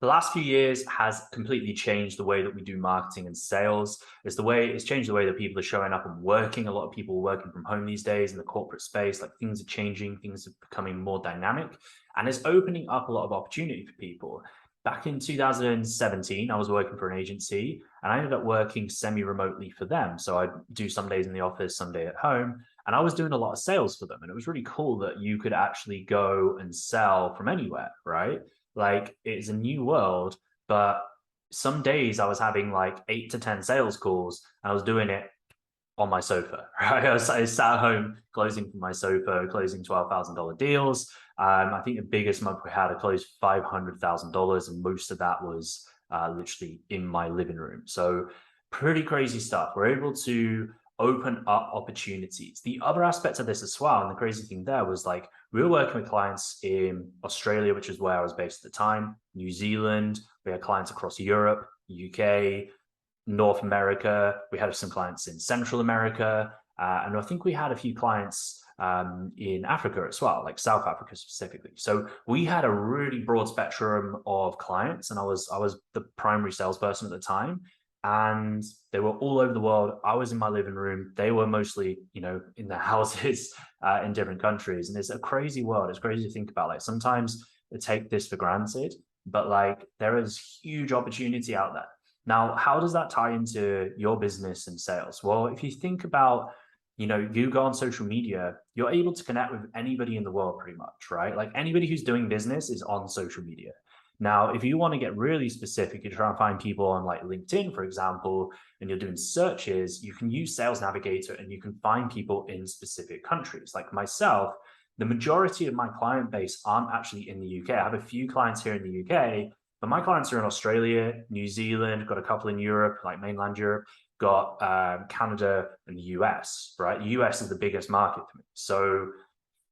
The last few years has completely changed the way that we do marketing and sales. It's changed the way that people are showing up and working. A lot of people are working from home these days in the corporate space. Like things are changing, things are becoming more dynamic, and it's opening up a lot of opportunity for people. Back in 2017, I was working for an agency and I ended up working semi-remotely for them. So I'd do some days in the office, some day at home, and I was doing a lot of sales for them. And it was really cool that you could actually go and sell from anywhere, right? Like it's a new world, but some days I was having like 8 to 10 sales calls. And I was doing it on my sofa, right? I was sat at home closing from my sofa, closing $12,000 deals. I think the biggest month we had, I closed $500,000, and most of that was literally in my living room. So pretty crazy stuff. We're able to open up opportunities. The other aspect of this as well, and the crazy thing there was like we were working with clients in Australia, which is where I was based at the time, New Zealand. We had clients across Europe, UK, North America. We had some clients in Central America, and I think we had a few clients in Africa as well, like South Africa specifically. So we had a really broad spectrum of clients, and I was the primary salesperson at the time, and they were all over the world. I was in my living room. They were mostly, in their houses in different countries, and it's a crazy world. It's crazy to think about. Like sometimes I take this for granted, but like there is huge opportunity out there. Now, how does that tie into your business and sales? Well, if you think about, you go on social media, you're able to connect with anybody in the world pretty much, right? Like anybody who's doing business is on social media. Now, if you want to get really specific, you try and find people on like LinkedIn, for example, and you're doing searches, you can use Sales Navigator and you can find people in specific countries. Like myself, the majority of my client base aren't actually in the UK. I have a few clients here in the UK, but my clients are in Australia, New Zealand, got a couple in Europe, like mainland Europe, got Canada and the US, right? The US is the biggest market for me. So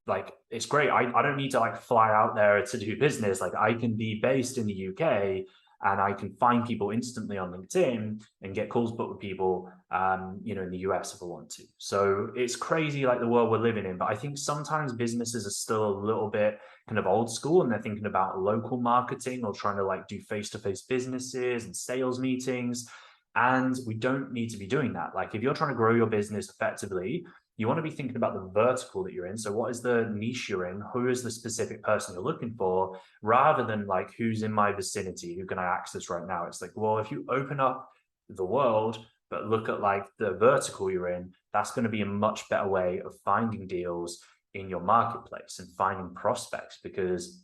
like it's great. I don't need to like fly out there to do business. Like I can be based in the UK and I can find people instantly on LinkedIn and get calls booked with people in the US if I want to. So it's crazy like the world we're living in. But I think sometimes businesses are still a little bit kind of old school and they're thinking about local marketing or trying to like do face-to-face businesses and sales meetings. And we don't need to be doing that. Like if you're trying to grow your business effectively, you want to be thinking about the vertical that you're in. So what is the niche you're in? Who is the specific person you're looking for? Rather than like, who's in my vicinity? Who can I access right now? It's like, well, if you open up the world, but look at like the vertical you're in, that's going to be a much better way of finding deals in your marketplace and finding prospects because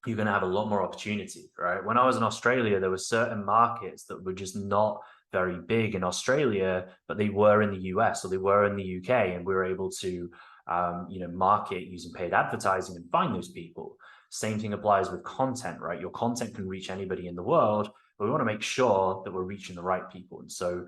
you're going to have a lot more opportunity, right? When I was in Australia, there were certain markets that were just not very big in Australia, but they were in the US or they were in the UK, and we were able to, market using paid advertising and find those people. Same thing applies with content, right? Your content can reach anybody in the world, but we want to make sure that we're reaching the right people. And so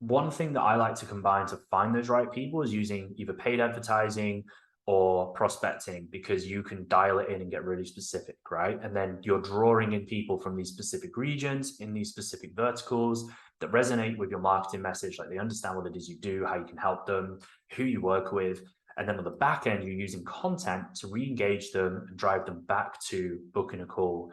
one thing that I like to combine to find those right people is using either paid advertising or prospecting because you can dial it in and get really specific, right? And then you're drawing in people from these specific regions in these specific verticals that resonate with your marketing message, like they understand what it is you do, how you can help them, who you work with. And then on the back end, you're using content to re-engage them and drive them back to booking a call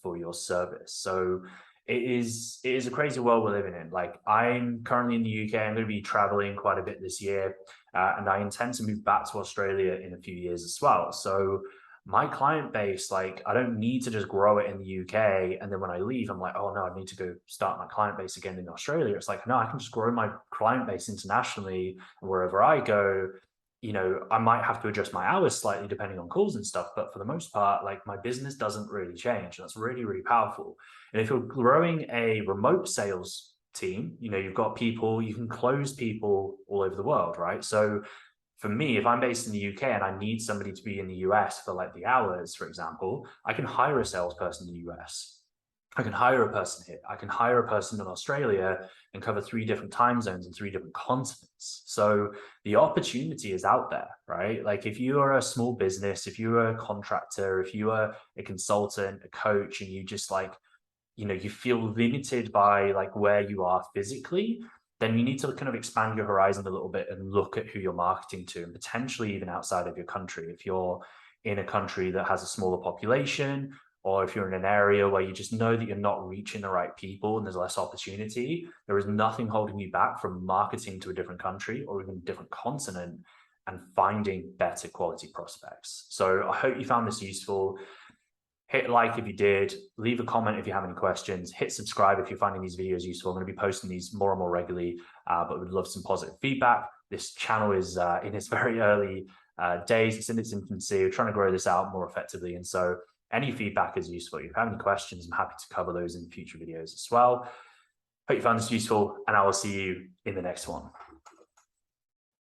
for your service. So it is a crazy world we're living in. Like I'm currently in the UK. I'm going to be traveling quite a bit this year, and I intend to move back to Australia in a few years as well. So my client base, like I don't need to just grow it in the UK, and then when I leave, I'm like, oh no, I need to go start my client base again in Australia. It's like no, I can just grow my client base internationally, and wherever I go, I might have to adjust my hours slightly depending on calls and stuff, but for the most part, like my business doesn't really change. That's really, really powerful. And if you're growing a remote sales team, you've got people, you can close people all over the world, right? So for me, if I'm based in the UK and I need somebody to be in the US for like the hours, for example, I can hire a salesperson in the US. I can hire a person here. I can hire a person in Australia and cover 3 different time zones and 3 different continents. So the opportunity is out there, right? Like if you are a small business, if you are a contractor, if you are a consultant, a coach, and you just like, you feel limited by like where you are physically, then you need to kind of expand your horizon a little bit and look at who you're marketing to and potentially even outside of your country. If you're in a country that has a smaller population, or if you're in an area where you just know that you're not reaching the right people and there's less opportunity, there is nothing holding you back from marketing to a different country or even a different continent and finding better quality prospects. So I hope you found this useful. Hit like if you did, leave a comment if you have any questions, hit subscribe if you're finding these videos useful. I'm going to be posting these more and more regularly, but we'd love some positive feedback. This channel is in its very early days. It's in its infancy. We're trying to grow this out more effectively. And so any feedback is useful. If you have any questions, I'm happy to cover those in future videos as well. Hope you found this useful, and I will see you in the next one.